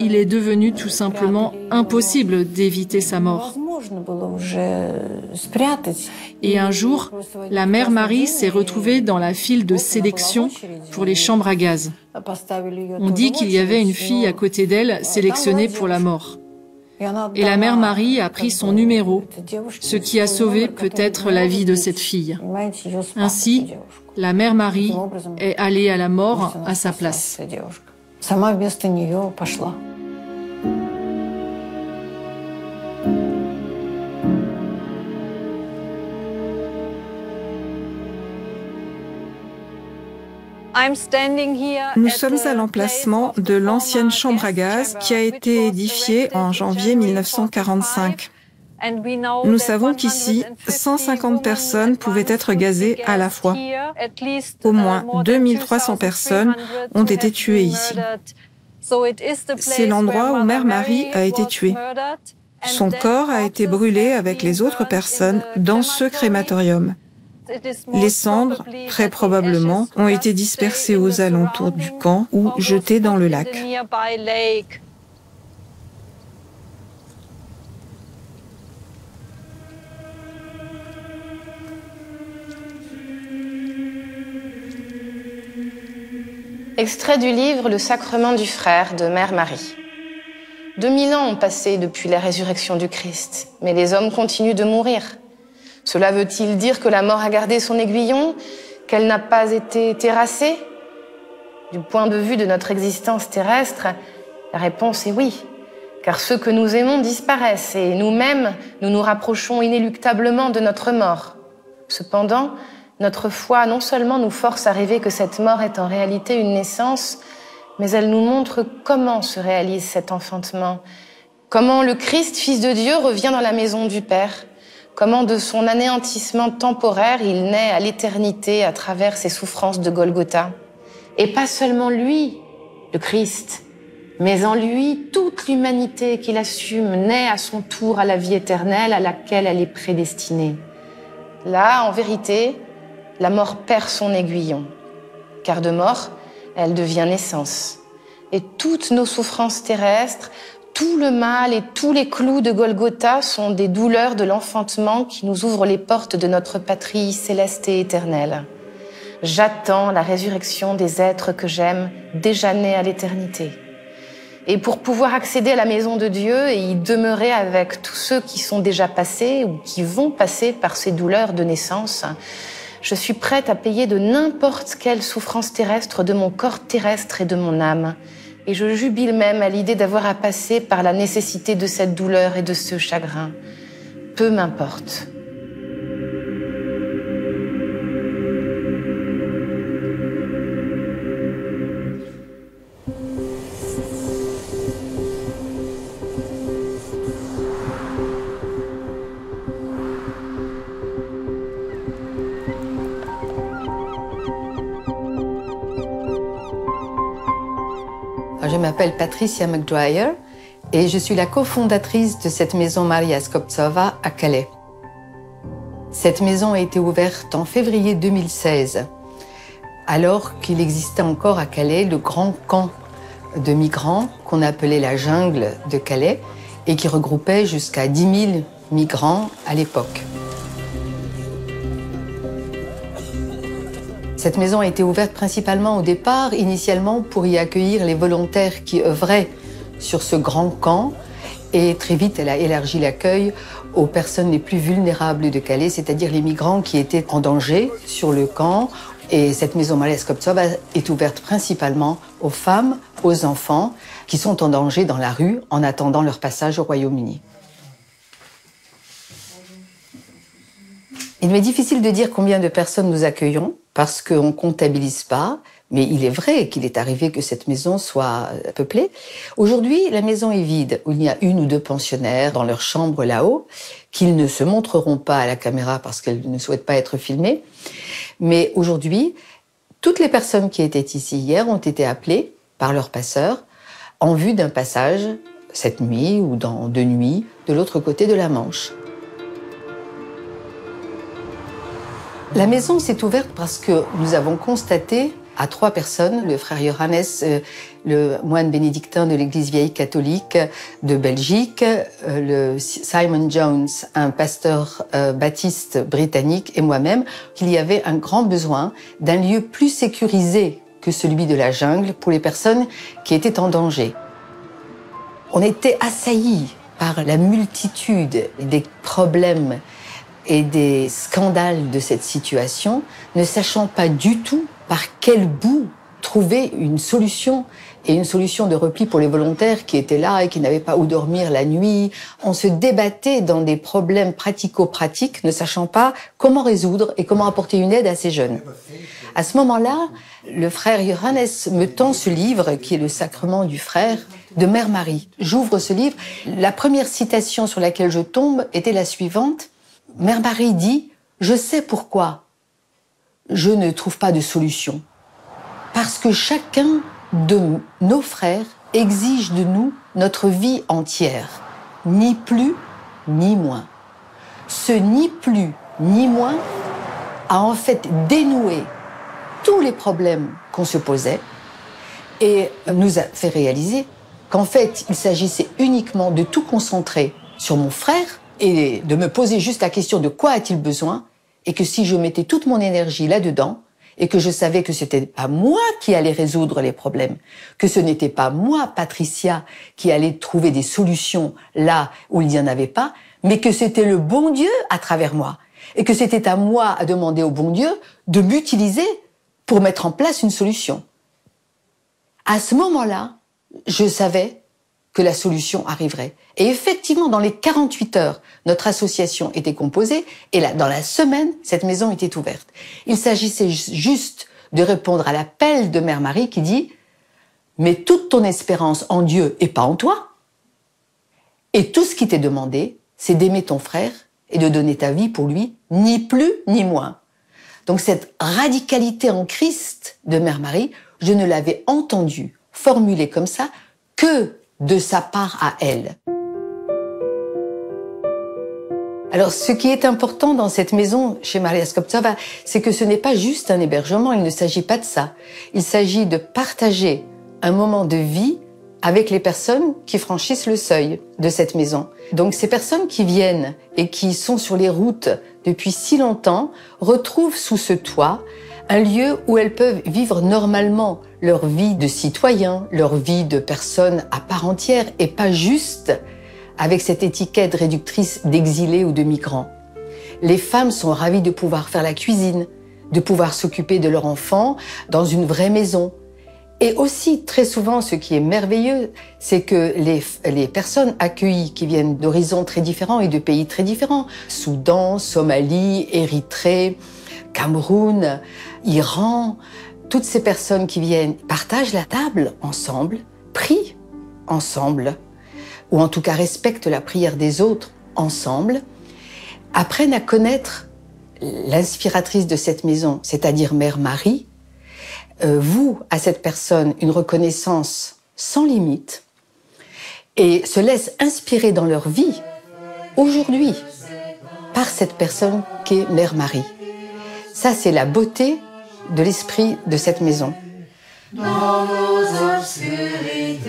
il est devenu tout simplement impossible d'éviter sa mort. Et un jour, la Mère Marie s'est retrouvée dans la file de sélection pour les chambres à gaz. On dit qu'il y avait une fille à côté d'elle sélectionnée pour la mort. Et la Mère Marie a pris son numéro, ce qui a sauvé peut-être la vie de cette fille. Ainsi, la Mère Marie est allée à la mort à sa place. Nous sommes à l'emplacement de l'ancienne chambre à gaz qui a été édifiée en janvier 1945. Nous savons qu'ici, 150 personnes pouvaient être gazées à la fois. Au moins 2300 personnes ont été tuées ici. C'est l'endroit où Mère Marie a été tuée. Son corps a été brûlé avec les autres personnes dans ce crématorium. Les cendres, très probablement, ont été dispersées aux alentours du camp ou jetées dans le lac. Extrait du livre Le sacrement du frère de Mère Marie. 2000 ans ont passé depuis la résurrection du Christ, mais les hommes continuent de mourir. Cela veut-il dire que la mort a gardé son aiguillon, qu'elle n'a pas été terrassée? Du point de vue de notre existence terrestre, la réponse est oui, car ceux que nous aimons disparaissent et nous-mêmes, nous nous rapprochons inéluctablement de notre mort. Cependant, notre foi non seulement nous force à rêver que cette mort est en réalité une naissance, mais elle nous montre comment se réalise cet enfantement, comment le Christ, Fils de Dieu, revient dans la maison du Père, comment de son anéantissement temporaire, il naît à l'éternité à travers ses souffrances de Golgotha. Et pas seulement lui, le Christ, mais en lui, toute l'humanité qu'il assume naît à son tour à la vie éternelle à laquelle elle est prédestinée. Là, en vérité, la mort perd son aiguillon, car de mort, elle devient naissance. Et toutes nos souffrances terrestres, tout le mal et tous les clous de Golgotha sont des douleurs de l'enfantement qui nous ouvrent les portes de notre patrie céleste et éternelle. J'attends la résurrection des êtres que j'aime, déjà nés à l'éternité. Et pour pouvoir accéder à la maison de Dieu et y demeurer avec tous ceux qui sont déjà passés ou qui vont passer par ces douleurs de naissance, je suis prête à payer de n'importe quelle souffrance terrestre de mon corps terrestre et de mon âme. Et je jubile même à l'idée d'avoir à passer par la nécessité de cette douleur et de ce chagrin. Peu m'importe. Je m'appelle Patricia McDwyer et je suis la cofondatrice de cette maison Maria Skobtsova à Calais. Cette maison a été ouverte en février 2016, alors qu'il existait encore à Calais le grand camp de migrants qu'on appelait la jungle de Calais et qui regroupait jusqu'à 10 000 migrants à l'époque. Cette maison a été ouverte principalement au départ, initialement pour y accueillir les volontaires qui œuvraient sur ce grand camp. Et très vite, elle a élargi l'accueil aux personnes les plus vulnérables de Calais, c'est-à-dire les migrants qui étaient en danger sur le camp. Et cette maison Maria Skobtsova est ouverte principalement aux femmes, aux enfants qui sont en danger dans la rue en attendant leur passage au Royaume-Uni. Il m'est difficile de dire combien de personnes nous accueillons, parce qu'on ne comptabilise pas, mais il est vrai qu'il est arrivé que cette maison soit peuplée. Aujourd'hui, la maison est vide. Il y a 1 ou 2 pensionnaires dans leur chambre là-haut, qu'ils ne se montreront pas à la caméra parce qu'elles ne souhaitent pas être filmées. Mais aujourd'hui, toutes les personnes qui étaient ici hier ont été appelées par leur passeur en vue d'un passage cette nuit ou dans 2 nuits de l'autre côté de la Manche. La maison s'est ouverte parce que nous avons constaté à 3 personnes, le frère Johannes, le moine bénédictin de l'Église vieille catholique de Belgique, le Simon Jones, un pasteur baptiste britannique et moi-même, qu'il y avait un grand besoin d'un lieu plus sécurisé que celui de la jungle pour les personnes qui étaient en danger. On était assaillis par la multitude des problèmes et des scandales de cette situation, ne sachant pas du tout par quel bout trouver une solution, et une solution de repli pour les volontaires qui étaient là et qui n'avaient pas où dormir la nuit. On se débattait dans des problèmes pratico-pratiques, ne sachant pas comment résoudre et comment apporter une aide à ces jeunes. À ce moment-là, le frère Johannes me tend ce livre, qui est le Sacrement du frère, de Mère Marie. J'ouvre ce livre. La première citation sur laquelle je tombe était la suivante. Mère Marie dit « Je sais pourquoi je ne trouve pas de solution. Parce que chacun de nos frères exige de nous notre vie entière, ni plus ni moins. Ce ni plus ni moins a en fait dénoué tous les problèmes qu'on se posait et nous a fait réaliser qu'en fait, il s'agissait uniquement de tout concentrer sur mon frère et de me poser juste la question de quoi a-t-il besoin, et que si je mettais toute mon énergie là-dedans, et que je savais que c'était pas moi qui allais résoudre les problèmes, que ce n'était pas moi, Patricia, qui allait trouver des solutions là où il n'y en avait pas, mais que c'était le bon Dieu à travers moi, et que c'était à moi à demander au bon Dieu de m'utiliser pour mettre en place une solution. À ce moment-là, je savais que la solution arriverait. Et effectivement, dans les 48 heures, notre association était composée, et là, dans la semaine, cette maison était ouverte. Il s'agissait juste de répondre à l'appel de Mère Marie qui dit « Mets toute ton espérance en Dieu et pas en toi. Et tout ce qui t'est demandé, c'est d'aimer ton frère et de donner ta vie pour lui, ni plus ni moins. » Donc cette radicalité en Christ de Mère Marie, je ne l'avais entendue formulée comme ça que de sa part à elle. Alors, ce qui est important dans cette maison chez Maria Skobtsova, c'est que ce n'est pas juste un hébergement, il ne s'agit pas de ça. Il s'agit de partager un moment de vie avec les personnes qui franchissent le seuil de cette maison. Donc, ces personnes qui viennent et qui sont sur les routes depuis si longtemps retrouvent sous ce toit un lieu où elles peuvent vivre normalement leur vie de citoyens, leur vie de personnes à part entière et pas juste avec cette étiquette réductrice d'exilés ou de migrants. Les femmes sont ravies de pouvoir faire la cuisine, de pouvoir s'occuper de leurs enfants dans une vraie maison. Et aussi, très souvent, ce qui est merveilleux, c'est que les personnes accueillies qui viennent d'horizons très différents et de pays très différents, Soudan, Somalie, Érythrée, Cameroun, Iran, toutes ces personnes qui viennent partagent la table ensemble, prient ensemble, ou en tout cas respectent la prière des autres ensemble, apprennent à connaître l'inspiratrice de cette maison, c'est-à-dire Mère Marie, vouent à cette personne une reconnaissance sans limite et se laissent inspirer dans leur vie, aujourd'hui, par cette personne qu'est Mère Marie. Ça, c'est la beauté de l'esprit de cette maison. Dans nos obscurités,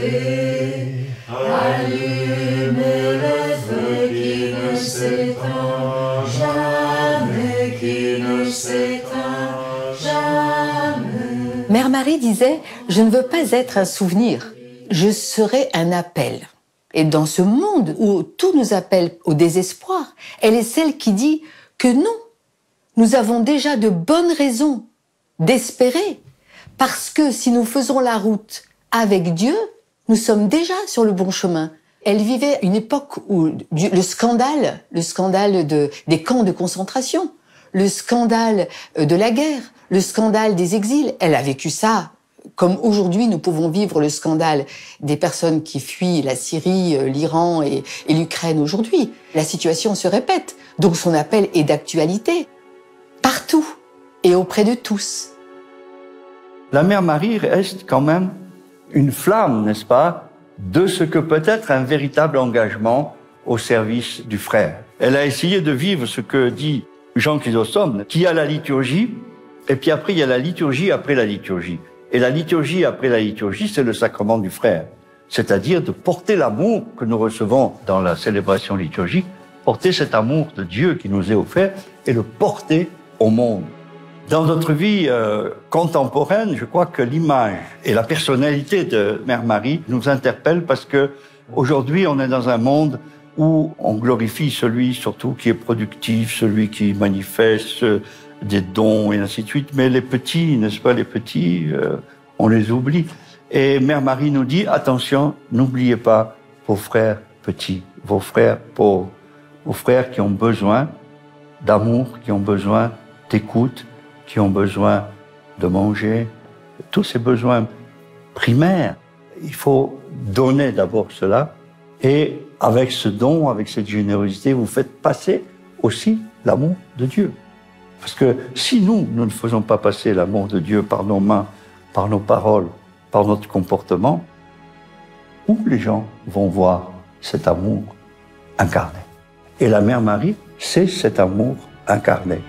allume le feu qui ne s'éteint jamais, qui ne s'éteint jamais. Mère Marie disait « Je ne veux pas être un souvenir, je serai un appel ». Et dans ce monde où tout nous appelle au désespoir, elle est celle qui dit que non, nous avons déjà de bonnes raisons d'espérer, parce que si nous faisons la route avec Dieu, nous sommes déjà sur le bon chemin. Elle vivait une époque où le scandale des camps de concentration, le scandale de la guerre, le scandale des exils, elle a vécu ça comme aujourd'hui nous pouvons vivre le scandale des personnes qui fuient la Syrie, l'Iran et l'Ukraine aujourd'hui. La situation se répète, donc son appel est d'actualité. Partout et auprès de tous. La Mère Marie reste quand même une flamme, n'est-ce pas, de ce que peut être un véritable engagement au service du frère. Elle a essayé de vivre ce que dit Jean Chrysostome, qu'il y a la liturgie, et puis après il y a la liturgie après la liturgie. Et la liturgie après la liturgie, c'est le sacrement du frère. C'est-à-dire de porter l'amour que nous recevons dans la célébration liturgique, porter cet amour de Dieu qui nous est offert et le porter au monde. Dans notre vie contemporaine, je crois que l'image et la personnalité de Mère Marie nous interpellent parce que aujourd'hui, on est dans un monde où on glorifie celui surtout qui est productif, celui qui manifeste des dons et ainsi de suite. Mais les petits, n'est-ce pas, les petits, on les oublie. Et Mère Marie nous dit, attention, n'oubliez pas vos frères petits, vos frères pauvres, vos frères qui ont besoin d'amour, qui ont besoin d'écoute, qui ont besoin de manger, tous ces besoins primaires. Il faut donner d'abord cela, et avec ce don, avec cette générosité, vous faites passer aussi l'amour de Dieu. Parce que si nous ne faisons pas passer l'amour de Dieu par nos mains, par nos paroles, par notre comportement, où les gens vont voir cet amour incarné. Et la Mère Marie, c'est cet amour incarné.